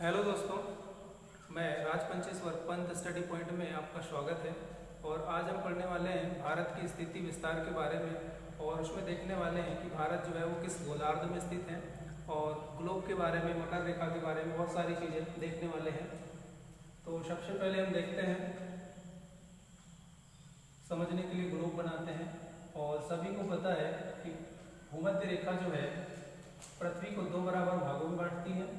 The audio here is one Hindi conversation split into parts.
हेलो दोस्तों, मैं राजपंचेश्वर पंत स्टडी पॉइंट में आपका स्वागत है। और आज हम पढ़ने वाले हैं भारत की स्थिति विस्तार के बारे में। और उसमें देखने वाले हैं कि भारत जो है वो किस गोलार्ध में स्थित है, और ग्लोब के बारे में, मकर रेखा के बारे में बहुत सारी चीज़ें देखने वाले हैं। तो सबसे पहले हम देखते हैं, समझने के लिए ग्लोब बनाते हैं। और सभी को पता है कि भूमध्य रेखा जो है पृथ्वी को दो बराबर भागों में बांटती है।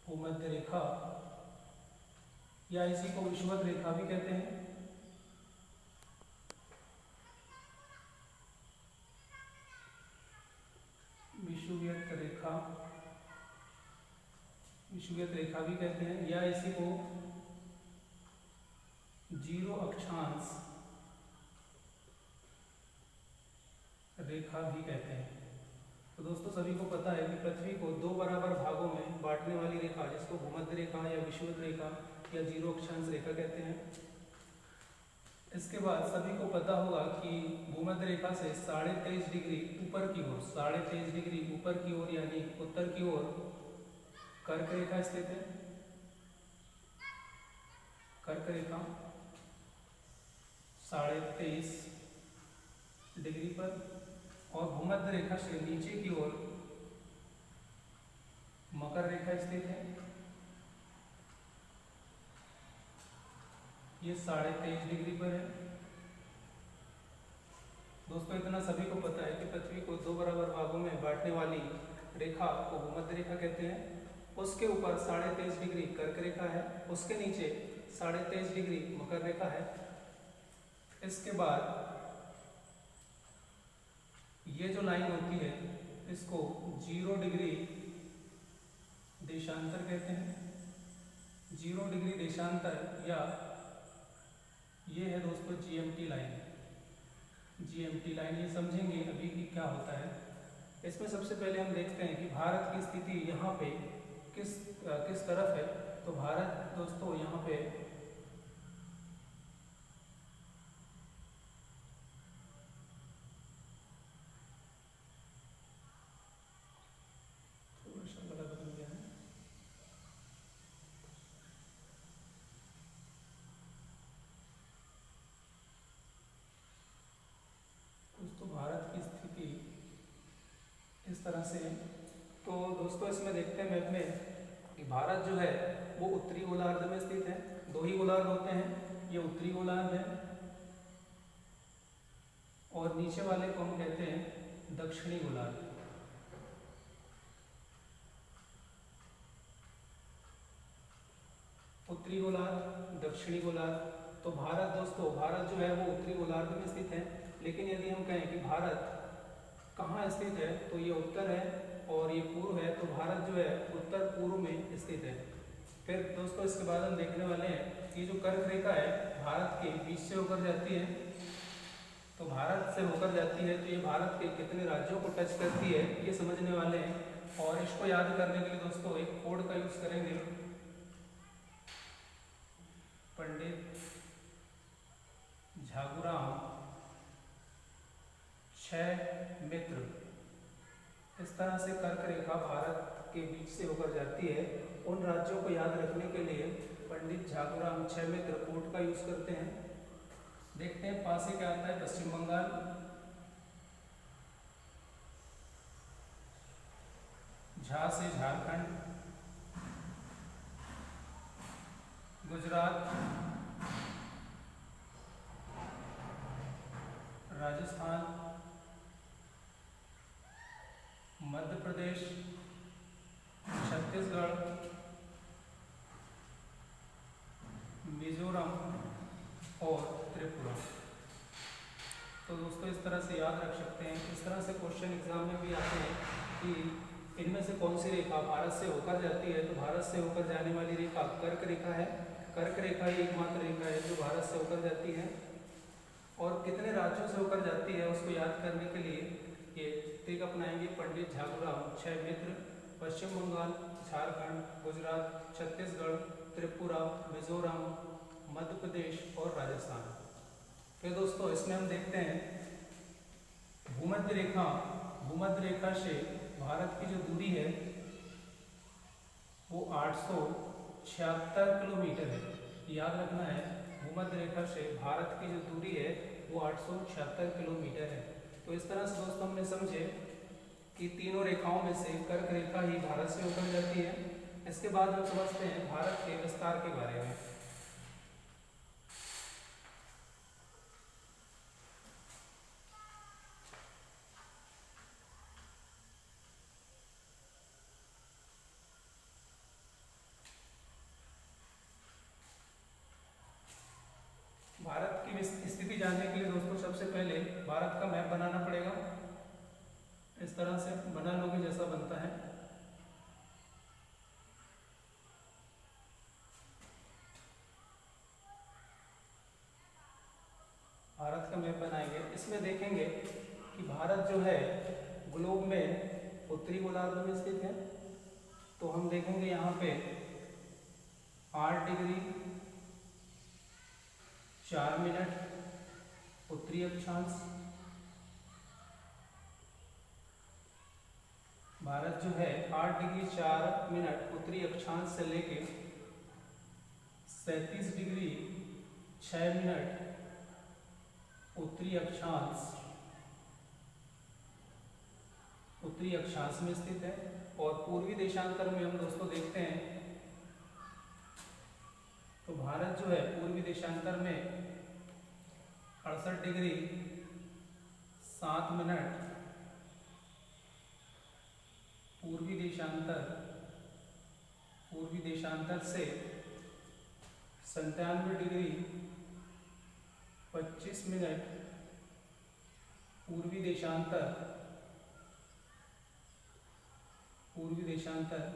भूमध्य रेखा या इसी को विषुवत रेखा भी कहते हैं। विषुवत रेखा, विषुवत रेखा भी कहते हैं, या इसी को जीरो अक्षांश रेखा भी कहते हैं। तो दोस्तों सभी को पता है कि पृथ्वी को दो बराबर भागों में बांटने वाली रेखा, जिसको भूमध्य रेखा या विषुवत रेखा या जीरो अक्षांश रेखा कहते हैं। इसके बाद सभी को पता होगा कि भूमध्य रेखा से 23.5 डिग्री ऊपर की ओर, 23.5 डिग्री ऊपर की ओर यानी उत्तर की ओर कर्क रेखा स्थित है। कर्क रेखा 23.5 डिग्री पर, और भूमध्य रेखा से नीचे की ओर मकर रेखा स्थित है। ये 23.5 डिग्री पर है। दोस्तों इतना सभी को पता है कि पृथ्वी को दो बराबर भागों में बांटने वाली रेखा को भूमध्य रेखा कहते हैं। उसके ऊपर 23.5 डिग्री कर्क रेखा है, उसके नीचे 23.5 डिग्री मकर रेखा है। इसके बाद ये जो लाइन होती है इसको 0 डिग्री देशांतर कहते हैं। 0 डिग्री देशांतर, या ये है दोस्तों जीएमटी लाइन। जीएमटी लाइन ये समझेंगे अभी कि क्या होता है। इसमें सबसे पहले हम देखते हैं कि भारत की स्थिति यहाँ पे किस तरफ है। तो भारत दोस्तों यहाँ पे बदल गया है। दोस्तों भारत की स्थिति इस तरह से है। तो दोस्तों इसमें देखते हैं मैप में कि भारत जो है वो उत्तरी गोलार्ध में स्थित है। दो ही गोलार्ध होते हैं, ये उत्तरी गोलार्ध है और नीचे वाले को हम कहते हैं दक्षिणी गोलार्ध। उत्तरी गोलार्ध, दक्षिणी गोलार्ध। तो भारत दोस्तों, भारत जो है वो उत्तरी गोलार्ध में स्थित है। लेकिन यदि हम कहें कि भारत कहाँ स्थित है, तो ये उत्तर है और ये पूर्व है। तो भारत जो है उत्तर पूर्व में स्थित है। फिर दोस्तों इसके बाद हम देखने वाले हैं कि जो कर्क रेखा है भारत के बीच से होकर जाती है। तो भारत से होकर जाती है, तो ये भारत के कितने राज्यों को टच करती है ये समझने वाले हैं। और इसको याद करने के लिए दोस्तों एक कोड का यूज करेंगे। पंडित झागुराम 6 मित्र, इस तरह से कर्क रेखा भारत के बीच से होकर जाती है। उन राज्यों को याद रखने के लिए पंडित झागुराम 6 मित्र कोड का यूज करते हैं। देखते हैं पास से क्या आता है। पश्चिम बंगाल, झा से झारखंड, गुजरात, राजस्थान, मध्य प्रदेश, छत्तीसगढ़, मिजोरम और त्रिपुरा। तो दोस्तों इस तरह से याद रख सकते हैं। इस तरह से क्वेश्चन एग्जाम में भी आते हैं कि इनमें से कौन सी रेखा भारत से होकर जाती है। तो भारत से होकर जाने वाली रेखा कर्क रेखा है। कर्क रेखा ही एकमात्र रेखा है जो भारत से होकर जाती है। और कितने राज्यों से होकर जाती है उसको याद करने के लिए ये ट्रिक अपनाएंगे। पंडित झागुराम 6 मित्र, पश्चिम बंगाल, झारखंड, गुजरात, छत्तीसगढ़, त्रिपुरा, मिजोरम, मध्य प्रदेश और राजस्थान। फिर दोस्तों इसमें हम देखते हैं भूमध्य रेखा से भारत की जो दूरी है 876 किलोमीटर है। याद रखना है, भूमध्य रेखा से भारत की जो दूरी है वो 876 किलोमीटर है। तो इस तरह से दोस्तों हमने समझे कि तीनों रेखाओं में से कर्क रेखा ही भारत से होकर जाती है। इसके बाद हम समझते हैं भारत के विस्तार के बारे में। भारत की स्थिति जानने के लिए दोस्तों सबसे पहले भारत का मैप बनाना पड़ेगा। इस तरह से बना लोगे जैसा बनता है। भारत का मैप बनाएंगे, इसमें देखेंगे कि भारत जो है ग्लोब में उत्तरी गोलार्ध में स्थित है। तो हम देखेंगे यहाँ पे 8 डिग्री 4 मिनट उत्तरी अक्षांश। भारत जो है 8 डिग्री 4 मिनट उत्तरी अक्षांश से लेके 37 डिग्री 6 मिनट उत्तरी अक्षांश में स्थित है। और पूर्वी देशांतर में हम दोस्तों देखते हैं तो भारत जो है पूर्वी देशांतर में 68 डिग्री 7 मिनट पूर्वी देशांतर से 97 डिग्री 25 मिनट पूर्वी देशांतर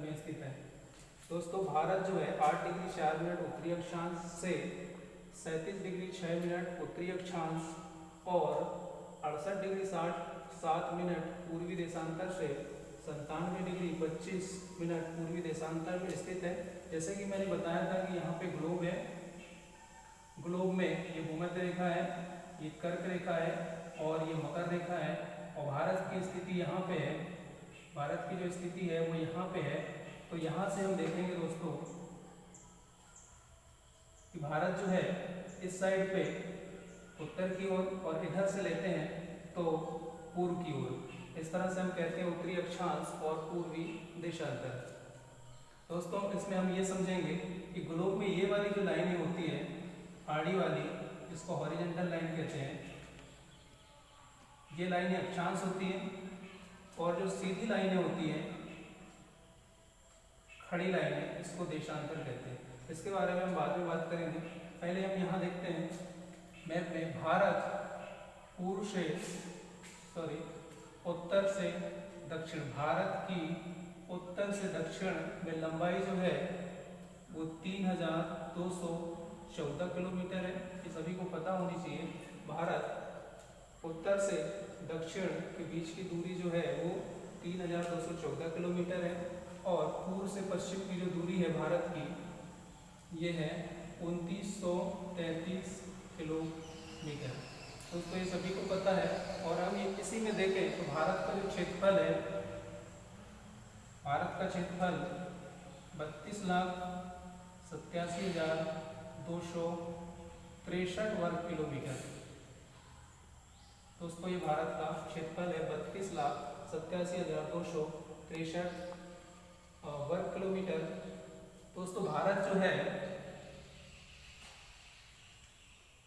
में स्थित है। दोस्तों भारत जो है 8 डिग्री 4 मिनट उत्तरी अक्षांश से 37 डिग्री 6 मिनट उत्तरी अक्षांश और 68 डिग्री 7 मिनट पूर्वी देशांतर से 97 डिग्री 25 मिनट पूर्वी देशांतर में स्थित है। जैसे कि मैंने बताया था कि यहाँ पे ग्लोब है, ग्लोब में ये भूमध्य रेखा है, ये कर्क रेखा है और ये मकर रेखा है। और भारत की स्थिति यहाँ पे है, भारत की जो स्थिति है वो यहाँ पे है। तो यहाँ से हम देखेंगे दोस्तों कि भारत जो है इस साइड पे उत्तर की ओर और इधर से लेते हैं तो पूर्व की ओर। इस तरह से हम कहते हैं उत्तरी अक्षांश और पूर्वी देशांतर। दोस्तों इसमें हम ये समझेंगे कि ग्लोब में ये वाली जो लाइनें होती है आड़ी वाली, इसको हॉरिजॉन्टल लाइन कहते हैं, ये लाइनें अक्षांश होती हैं। और जो सीधी लाइनें होती हैं खड़ी लाइनें, इसको देशांतर कहते हैं। इसके बारे में हम बाद में बात करेंगे। पहले हम यहाँ देखते हैं मैप में भारत उत्तर से दक्षिण, भारत की उत्तर से दक्षिण में लंबाई जो है वो 3214 किलोमीटर है। ये सभी को पता होनी चाहिए। भारत उत्तर से दक्षिण के बीच की दूरी जो है वो 3214 किलोमीटर है। और पूर्व से पश्चिम की जो दूरी है भारत की ये है 2933 किलोमीटर। दोस्तों ये सभी को पता है। और हम ये इसी में देखें तो भारत का जो क्षेत्रफल है, भारत का क्षेत्रफल 32,87,263 वर्ग किलोमीटर। दोस्तों ये भारत का क्षेत्रफल है 32,87,263 वर्ग किलोमीटर। दोस्तों भारत जो है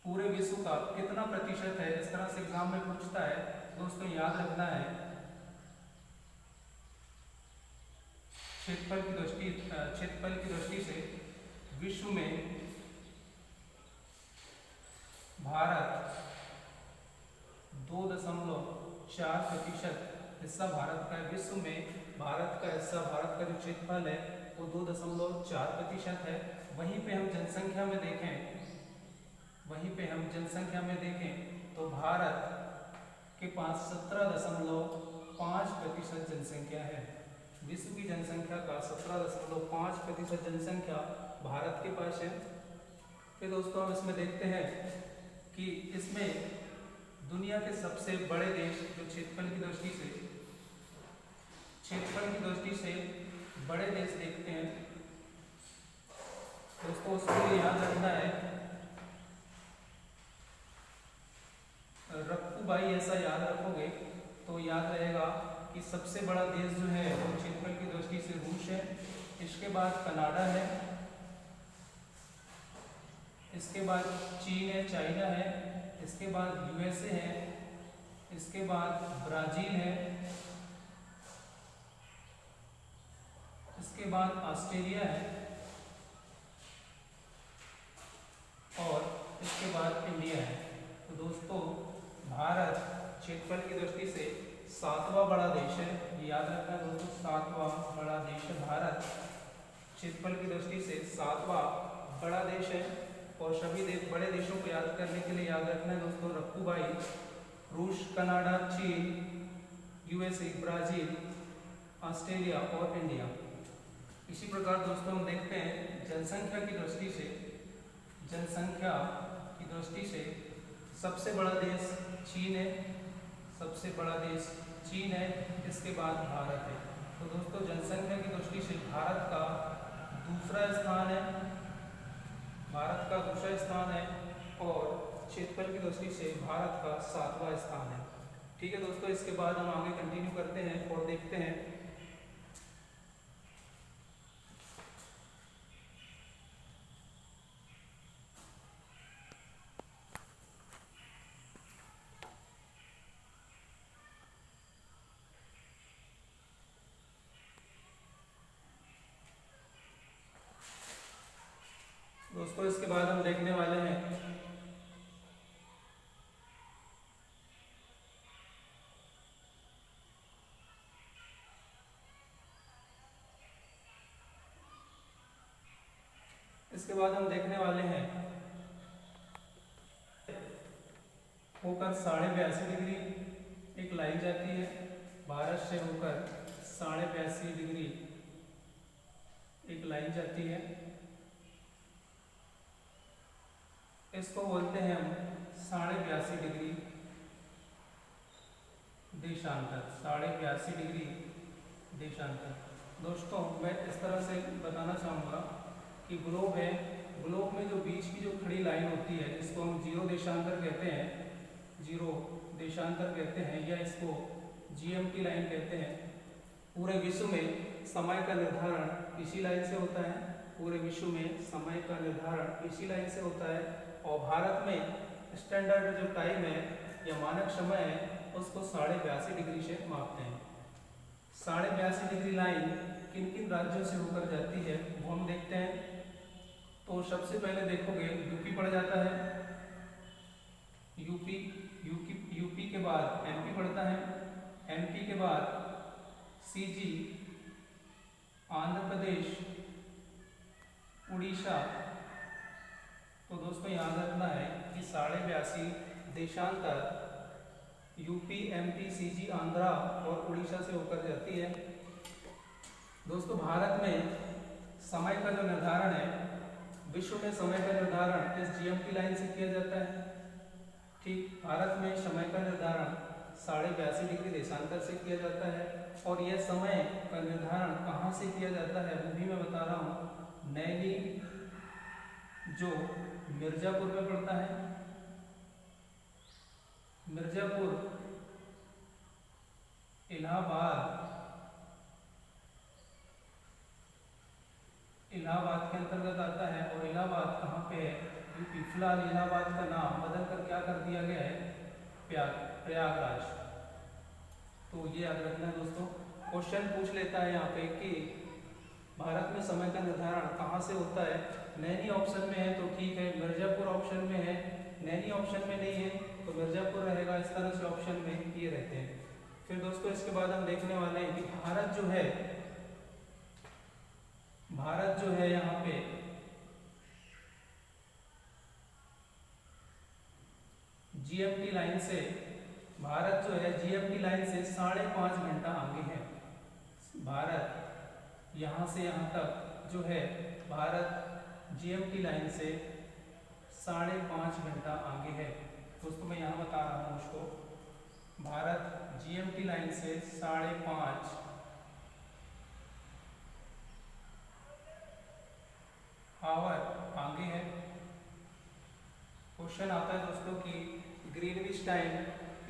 पूरे विश्व का कितना प्रतिशत है, इस तरह से एग्जाम में पूछता है। दोस्तों याद रखना है क्षेत्रफल की दृष्टि से विश्व में भारत 2.4% हिस्सा भारत का है। विश्व में भारत का हिस्सा, भारत का जो क्षेत्रफल है वो 2.4% है। वहीं पे हम जनसंख्या में देखें तो भारत के पास 17.5% जनसंख्या है। विश्व की जनसंख्या का 17.5% जनसंख्या भारत के पास है। फिर दोस्तों हम इसमें देखते हैं कि इसमें दुनिया के सबसे बड़े देश जो क्षेत्रफल की दृष्टि से बड़े देश देखते हैं दोस्तों उसको याद रखना है, रक्कूबाई ऐसा याद रखोगे तो याद रहेगा कि सबसे बड़ा देश जो है वो क्षेत्रफल की दृष्टि से रूस है, इसके बाद कनाडा है, इसके बाद चीन है, चाइना है, इसके बाद यूएसए है, इसके बाद ब्राजील है, इसके बाद ऑस्ट्रेलिया है और इसके बाद इंडिया है। तो दोस्तों भारत क्षेत्रफल की दृष्टि से 7वां बड़ा देश है, ये याद रखना दोस्तों, 7वां बड़ा देश है भारत, क्षेत्रफल की दृष्टि से 7वां बड़ा देश है। और सभी बड़े देशों को याद करने के लिए याद रखना है दोस्तों, रक्कूबाई, रूस, कनाडा, चीन, यूएसए, ब्राजील, ऑस्ट्रेलिया और इंडिया। इसी प्रकार दोस्तों हम देखते हैं जनसंख्या की दृष्टि से, जनसंख्या की दृष्टि से सबसे बड़ा देश चीन है, सबसे बड़ा देश चीन है, इसके बाद भारत है। तो दोस्तों जनसंख्या की दृष्टि से भारत का दूसरा स्थान है, भारत का दूसरा स्थान है और क्षेत्रफल की दृष्टि से भारत का 7वां स्थान है। ठीक है दोस्तों, इसके बाद हम आगे कंटिन्यू करते हैं और देखते हैं दोस्तों, इसके बाद हम देखने वाले हैं इसके बाद हम देखने वाले हैं होकर 82.5 डिग्री एक लाइन जाती है, भारत से होकर 82.5 डिग्री एक लाइन जाती है, इसको बोलते हैं हम 82.5 डिग्री देशांतर, 82.5 डिग्री देशांतर। दोस्तों मैं इस तरह से बताना चाहूँगा कि ग्लोब है, ग्लोब में जो बीच की जो खड़ी लाइन होती है जिसको हम जीरो देशांतर कहते हैं, जीरो देशांतर कहते हैं या इसको जीएमटी लाइन कहते हैं। पूरे विश्व में समय का निर्धारण इसी लाइन से होता है, पूरे विश्व में समय का निर्धारण इसी लाइन से होता है और भारत में स्टैंडर्ड जो टाइम है या मानक समय है उसको 82.5 डिग्री से मापते हैं। 82.5 डिग्री लाइन किन किन राज्यों से होकर जाती है वो हम देखते हैं। तो सबसे पहले देखोगे यूपी पड़ जाता है, यूपी के बाद एमपी पड़ता है, एमपी के बाद सीजी, आंध्र प्रदेश, उड़ीसा। तो दोस्तों याद रखना है कि 82.5 देशांतर यूपी, एमपी, सीजी, आंध्रा और उड़ीसा से होकर जाती है। दोस्तों भारत में समय का जो निर्धारण है, विश्व में समय का निर्धारण इस जीएमटी लाइन से किया जाता है। ठीक, भारत में समय का निर्धारण 82.5 डिग्री देशांतर से किया जाता है और यह समय का निर्धारण कहाँ से किया जाता है वो भी मैं बता रहा हूँ। नैनी जो मिर्जापुर में पड़ता है, मिर्जापुर इलाहाबाद के अंतर्गत आता है और इलाहाबाद कहाँ पे है, यूपी। फिलहाल इलाहाबाद का नाम बदल कर क्या कर दिया गया है, प्रयागराज। तो ये याद रखना है दोस्तों। क्वेश्चन पूछ लेता है यहाँ पे कि भारत में समय का निर्धारण कहाँ से होता है। नैनी ऑप्शन में है तो ठीक है, मिर्जापुर ऑप्शन में है, नैनी ऑप्शन में नहीं है तो मिर्जापुर रहेगा। इस तरह से ऑप्शन में ये रहते हैं। फिर दोस्तों इसके बाद हम देखने वाले हैं कि भारत जो है यहाँ पे जीएमटी लाइन से, भारत जो है जीएमटी लाइन से 5.5 घंटा आगे है। भारत यहाँ से यहाँ तक जो है, भारत जीएमटी लाइन से 5.5 घंटा आगे है। दोस्तों मैं यहाँ बता रहा हूँ उसको, भारत जीएमटी लाइन से 5.5 आवर क्वेश्चन आता है दोस्तों कि ग्रीनविच टाइम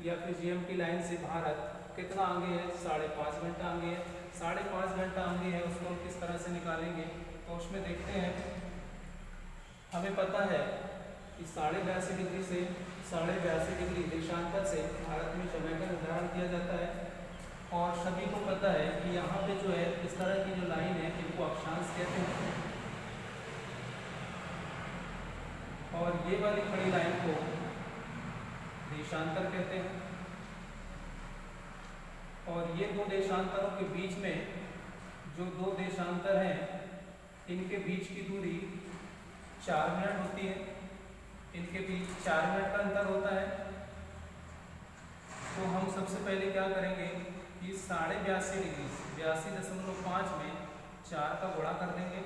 या फिर जीएमटी लाइन से भारत कितना आगे है, 5.5 घंटा आगे है। 5.5 घंटा आगे है, उसको हम किस तरह से निकालेंगे, तो उसमें देखते हैं। हमें पता है कि 82.5 डिग्री से 82.5 डिग्री देशांतर से भारत में समय का निर्धारण किया जाता है। और सभी को पता है कि यहाँ पे जो है इस तरह की जो लाइन है इनको अक्षांश कहते हैं, और ये वाली खड़ी लाइन को देशांतर कहते हैं। और ये दो देशांतरों के बीच में जो दो देशांतर हैं इनके बीच की दूरी 4 मिनट होती है। इनके बीच 4 मिनट का अंतर होता है। तो हम सबसे पहले क्या करेंगे कि 82.5 डिग्री 82.5 में 4 का गुणा कर देंगे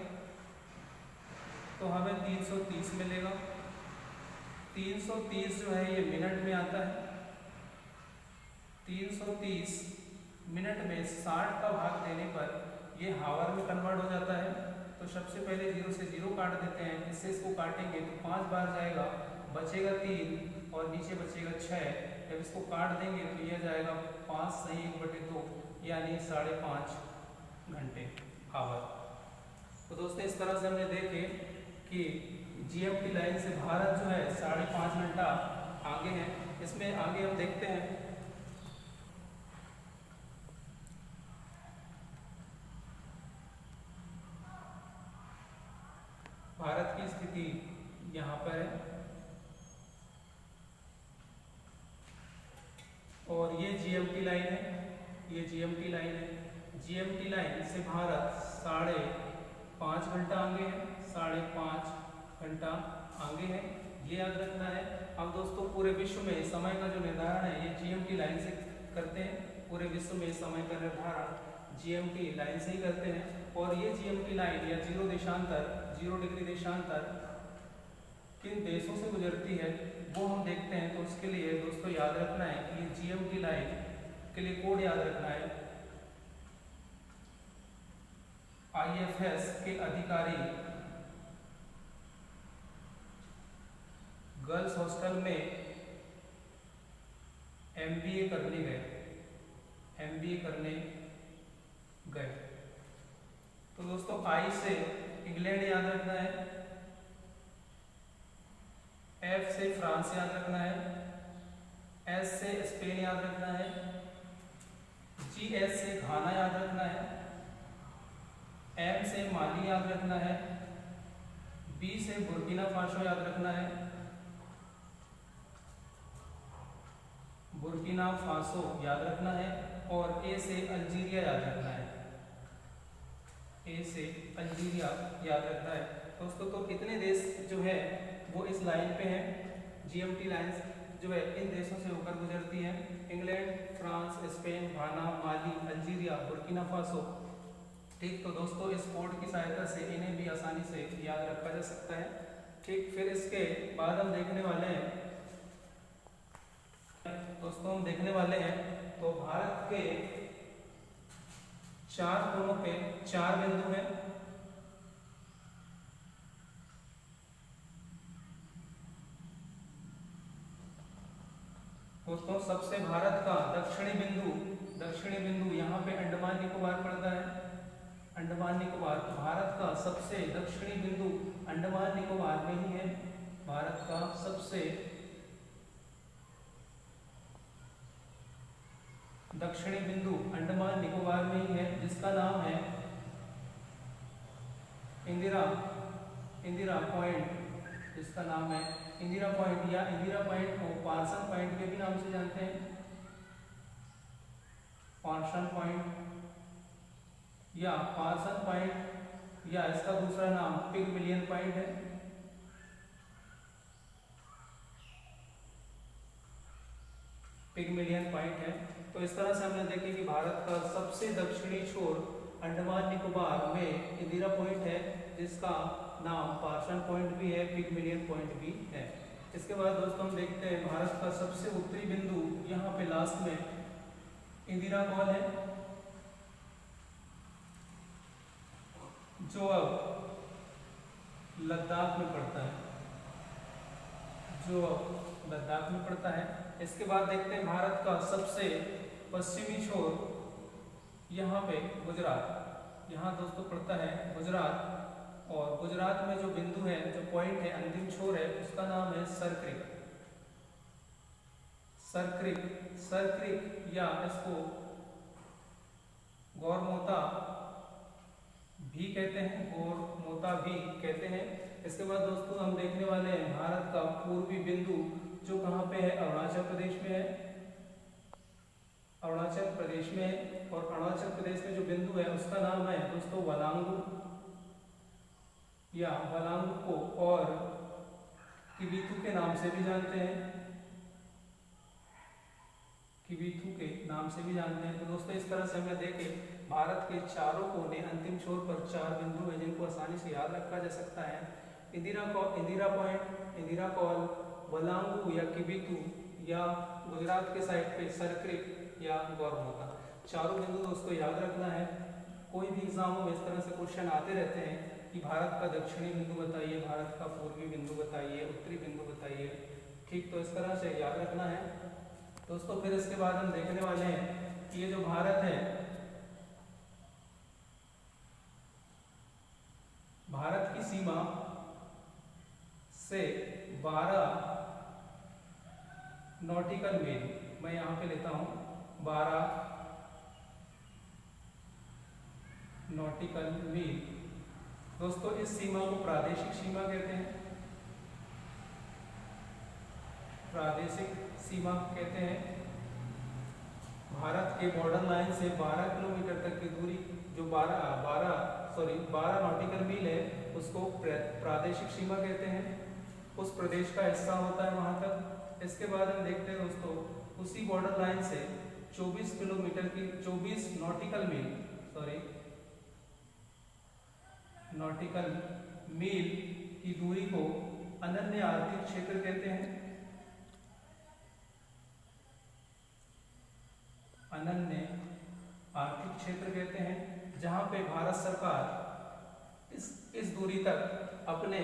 तो हमें 330 मिलेगा। 330 जो है ये मिनट में आता है। 330 मिनट में 60 का भाग देने पर ये हावर में कन्वर्ट हो जाता है। तो सबसे पहले 0 से 0 काट देते हैं। इससे इसको काटेंगे तो 5 बार जाएगा, बचेगा 3 और नीचे बचेगा 6। जब इसको काट देंगे तो ये जाएगा 5 सही 1/2 यानी 5.5 घंटे हावर। तो दोस्तों इस तरह से हमने देखे कि जीएमटी लाइन से भारत जो है 5.5 घंटा आगे है। इसमें आगे हम देखते हैं भारत की स्थिति यहाँ पर है, और ये जीएमटी लाइन है। ये जीएमटी लाइन है। जीएमटी लाइन से भारत 5.5 घंटा आगे है। 5.5 घंटा आगे है, ये याद रखना है। अब दोस्तों पूरे विश्व में समय का जो निर्धारण है ये जीएमटी लाइन से करते हैं। पूरे विश्व में समय का निर्धारण जीएमटी लाइन से ही करते हैं। और ये जीएमटी लाइन या 0 डिग्री देशांतर किन देशों से गुजरती है वो हम देखते हैं। तो उसके लिए दोस्तों याद रखना है कि जीएमटी लाइन के लिए कोड याद रखना है। आईएफएस के अधिकारी गर्ल्स हॉस्टल में एमबीए करने गए। तो दोस्तों आई से इंग्लैंड याद रखना है, एफ से फ्रांस याद रखना है, एस से स्पेन याद रखना है, जी एस से घाना याद रखना है, एम से माली याद रखना है, बी से बुर्किना फासो याद रखना है, बुर्किना फासो याद रखना है, और ए से अल्जीरिया याद रखना है। ए से अल्जीरिया याद रखना है। दोस्तों तो इतने देश जो है वो इस लाइन पे हैं। जीएमटी लाइन जो है इन देशों से होकर गुजरती है। इंग्लैंड, फ्रांस, स्पेन, घाना, माली, अल्जीरिया, बुर्किना फासो। ठीक, तो दोस्तों इस कोड की सहायता से इन्हें भी आसानी से याद रखा जा सकता है। ठीक, फिर इसके बाद हम देखने वाले हैं दोस्तों तो भारत के 4 कोनों पे 4 बिंदु हैं। दोस्तों सबसे भारत का दक्षिणी बिंदु यहाँ पे अंडमान निकोबार पड़ता है। अंडमान निकोबार, तो भारत का सबसे दक्षिणी बिंदु अंडमान निकोबार में ही है। भारत का सबसे दक्षिणी बिंदु अंडमान निकोबार में ही है, जिसका नाम है इंदिरा पॉइंट। जिसका नाम है इंदिरा पॉइंट, या इंदिरा पॉइंट को पार्सन पॉइंट के भी नाम से जानते हैं। पार्सन पॉइंट या पार्सन पॉइंट, या इसका दूसरा नाम पिगमिलियन पॉइंट है। पिगमिलियन पॉइंट है। तो इस तरह से हमने देखे कि भारत का सबसे दक्षिणी छोर अंडमान निकोबार में इंदिरा पॉइंट है, जिसका नाम पार्सन पॉइंट भी है, पिगमिलियन पॉइंट भी है। इसके बाद दोस्तों हम देखते हैं भारत का सबसे उत्तरी बिंदु यहाँ पे लास्ट में इंदिरा कॉल है, जो अब लद्दाख में पड़ता है। जो लद्दाख में पड़ता है। इसके बाद देखते हैं भारत का सबसे पश्चिमी छोर, यहाँ पे गुजरात, यहाँ दोस्तों पड़ता है गुजरात। और गुजरात में जो बिंदु है, जो पॉइंट है, अंतिम छोर है, उसका नाम है सरक्रिक। सरक्रिक, सरक्रिक या इसको गौरमोता भी कहते हैं, गौरमोता भी कहते हैं। इसके बाद दोस्तों हम देखने वाले हैं भारत का पूर्वी बिंदु, जो कहाँ पे है, अरुणाचल प्रदेश में है, अरुणाचल प्रदेश में है। और अरुणाचल प्रदेश में जो बिंदु है उसका नाम है दोस्तों वलांगू या वलांगको, और किबिथु के नाम से भी जानते हैं, किबिथु के नाम से भी जानते हैं। तो दोस्तों इस तरह से हमें देखे भारत के चारों कोने, अंतिम छोर पर 4 बिंदु हैं जिनको आसानी से याद रखा जा सकता है। इंदिरा पॉइंट, इंदिरा कॉल, वलांगू या किबिथु, या गुजरात के साइड पे सरक्रिक या गौरमोता। चारों बिंदु दोस्तों याद रखना है। कोई भी एग्जामों में इस तरह से क्वेश्चन आते रहते हैं कि भारत का दक्षिणी बिंदु बताइए, भारत का पूर्वी बिंदु बताइए, उत्तरी बिंदु बताइए। ठीक, तो इस तरह से याद रखना है दोस्तों। फिर इसके बाद हम देखने वाले हैं कि ये जो भारत है, भारत की सीमा से 12 नॉटिकल मील, मैं यहाँ पे लेता हूँ 12 नॉटिकल मील। दोस्तों इस सीमा को प्रादेशिक सीमा कहते हैं, प्रादेशिक सीमा कहते हैं। भारत के बॉर्डर लाइन से 12 किलोमीटर तक की दूरी, जो 12 नॉटिकल मील है, उसको प्रादेशिक सीमा कहते हैं। उस प्रदेश का हिस्सा होता है वहां तक। इसके बाद हम देखते हैं दोस्तों, उसी बॉर्डर लाइन से 24 किलोमीटर की 24 नॉटिकल मील की दूरी को अनन्य आर्थिक क्षेत्र कहते हैं। अनन्य आर्थिक क्षेत्र कहते हैं, जहां पे भारत सरकार इस दूरी तक अपने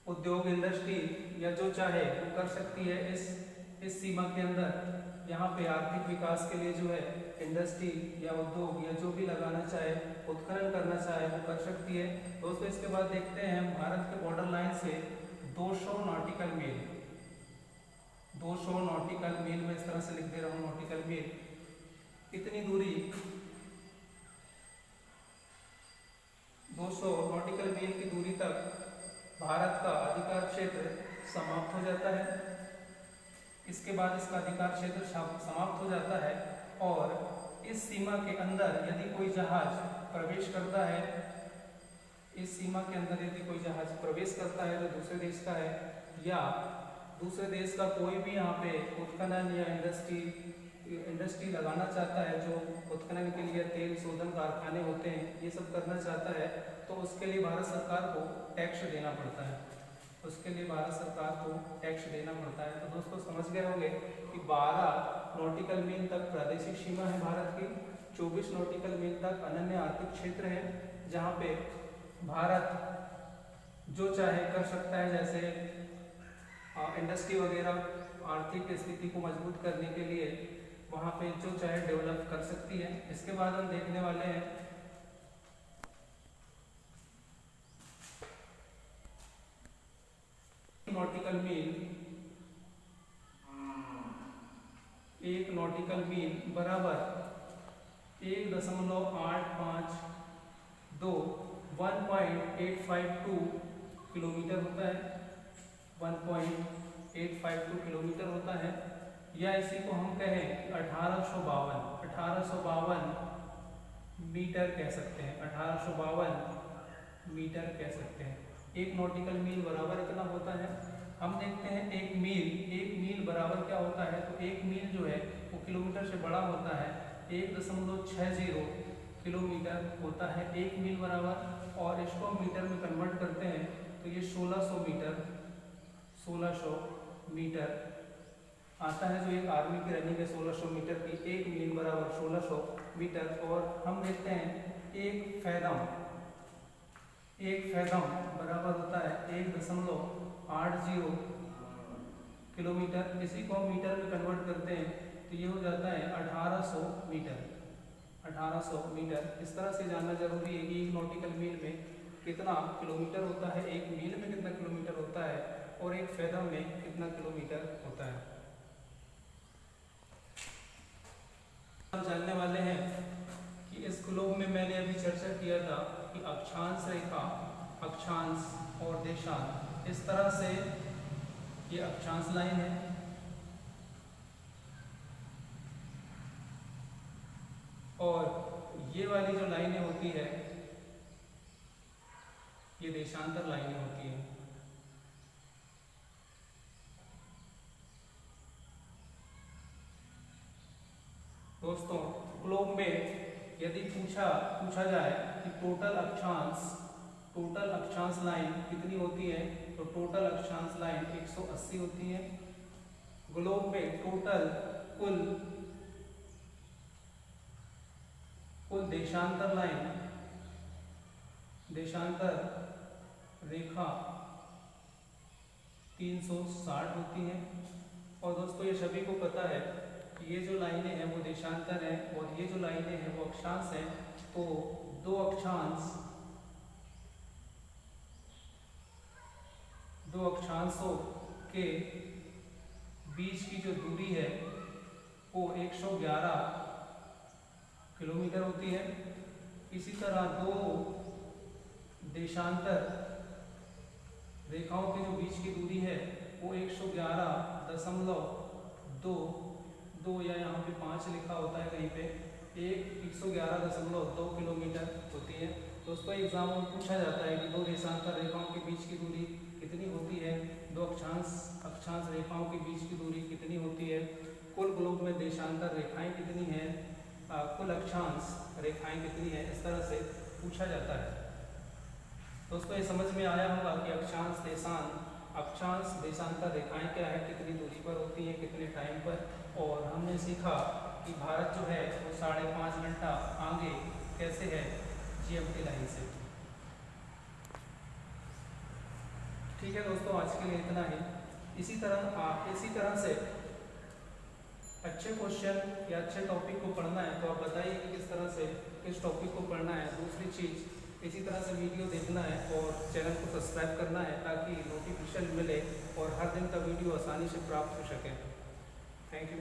उद्योग, इंडस्ट्री या जो चाहे वो कर सकती है। इस सीमा के अंदर यहाँ पे आर्थिक विकास के लिए जो है इंडस्ट्री या उद्योग या जो भी लगाना चाहे, उत्खनन करना चाहे, वो कर सकती है। दोस्तों इसके बाद देखते हैं भारत के बॉर्डर लाइन से 200 नॉटिकल मील, 200 नॉटिकल मील में इस तरह से लिख दे रहा हूँ, नॉटिकल मील, इतनी दूरी 200 नॉटिकल मील की दूरी तक भारत का अधिकार क्षेत्र समाप्त हो जाता है। इसके बाद इसका अधिकार क्षेत्र समाप्त हो जाता है और इस सीमा के अंदर यदि कोई जहाज प्रवेश करता है, इस सीमा के अंदर यदि कोई जहाज प्रवेश करता है जो दूसरे देश का है, या दूसरे देश का कोई भी यहाँ पे उत्खनन या इंडस्ट्री लगाना चाहता है, जो उत्खनन के लिए तेल शोधन कारखाने होते हैं, ये सब करना चाहता है, तो उसके लिए भारत सरकार को टैक्स देना पड़ता है, उसके लिए भारत सरकार को टैक्स देना पड़ता है। तो दोस्तों समझ गए होंगे कि 12 नॉटिकल मील तक प्रादेशिक सीमा है भारत की, 24 नॉटिकल मील तक अनन्य आर्थिक क्षेत्र है, जहाँ पे भारत जो चाहे कर सकता है, जैसे इंडस्ट्री वगैरह आर्थिक स्थिति को मजबूत करने के लिए वहाँ पे जो चाहे डेवलप कर सकती है। इसके बाद हम देखने वाले हैं नॉटिकल मील, 1 नॉटिकल मील बराबर 1.852 1.852 किलोमीटर होता है, 1.852 किलोमीटर होता है, या इसी को हम कहें 1852 मीटर कह सकते हैं, 1852 मीटर कह सकते हैं। 1 नॉटिकल मील बराबर इतना होता है। हम देखते हैं 1 मील बराबर क्या होता है, तो 1 मील जो है वो किलोमीटर से बड़ा होता है, 1.60 किलोमीटर होता है 1 मील बराबर, और इसको हम मीटर में कन्वर्ट करते हैं तो ये 1600 मीटर आता है। जो एक आर्मी की रनिंग है 1600 मीटर की, 1 मील बराबर 1600 मीटर। और हम देखते हैं एक फैदम बराबर होता है 1.80 किलोमीटर, इसी को हम मीटर में कन्वर्ट करते हैं तो ये हो जाता है 1800 मीटर। 1800 मीटर। इस तरह से जानना जरूरी है कि एक नॉटिकल मील में कितना किलोमीटर होता है, एक मील में कितना किलोमीटर होता है और एक फैथम में कितना किलोमीटर होता है। हम जानने वाले हैं कि इस ग्लोब में मैंने अभी चर्चा किया था कि अक्षांश रेखा, अक्षांश और देशांश, इस तरह से ये अक्षांश लाइन है और ये वाली जो लाइनें होती है ये देशांतर लाइनें होती हैं। दोस्तों ग्लोब में यदि पूछा जाए कि टोटल अक्षांश लाइन कितनी होती है तो टोटल अक्षांश लाइन 180 होती है। ग्लोब में टोटल कुल देशांतर रेखा 360 होती है। और दोस्तों ये सभी को पता है कि ये जो लाइनें हैं वो देशांतर है और ये जो लाइनें हैं वो अक्षांश है। तो दो अक्षांशों के बीच की जो दूरी है वो 111 किलोमीटर होती है। इसी तरह दो देशांतर रेखाओं के जो बीच की दूरी है वो 111.2 या यहाँ पे 5 लिखा होता है कहीं पे, 111.2 किलोमीटर होती है। दोस्तों एग्जाम में पूछा जाता है कि दो देशांतर रेखाओं के बीच की दूरी कितनी होती है, दो अक्षांश रेखाओं के बीच की दूरी कितनी होती है, कुल ग्लोब में देशांतर रेखाएं कितनी हैं, कुल अक्षांश रेखाएं कितनी हैं, इस तरह से पूछा जाता है। दोस्तों ये समझ में आया होगा कि अक्षांश देशांतर रेखाएं क्या है, कितनी दूरी पर होती हैं, कितने टाइम पर। और हमने सीखा कि भारत जो है वो 5.5 घंटा आगे कैसे है जीएमटी लाइन से। ठीक है दोस्तों, आज के लिए इतना ही। इसी तरह से अच्छे क्वेश्चन या अच्छे टॉपिक को पढ़ना है तो आप बताइए कि किस टॉपिक को पढ़ना है। दूसरी चीज़, इसी तरह से वीडियो देखना है और चैनल को सब्सक्राइब करना है ताकि नोटिफिकेशन मिले और हर दिन का वीडियो आसानी से प्राप्त हो सके। Thank you.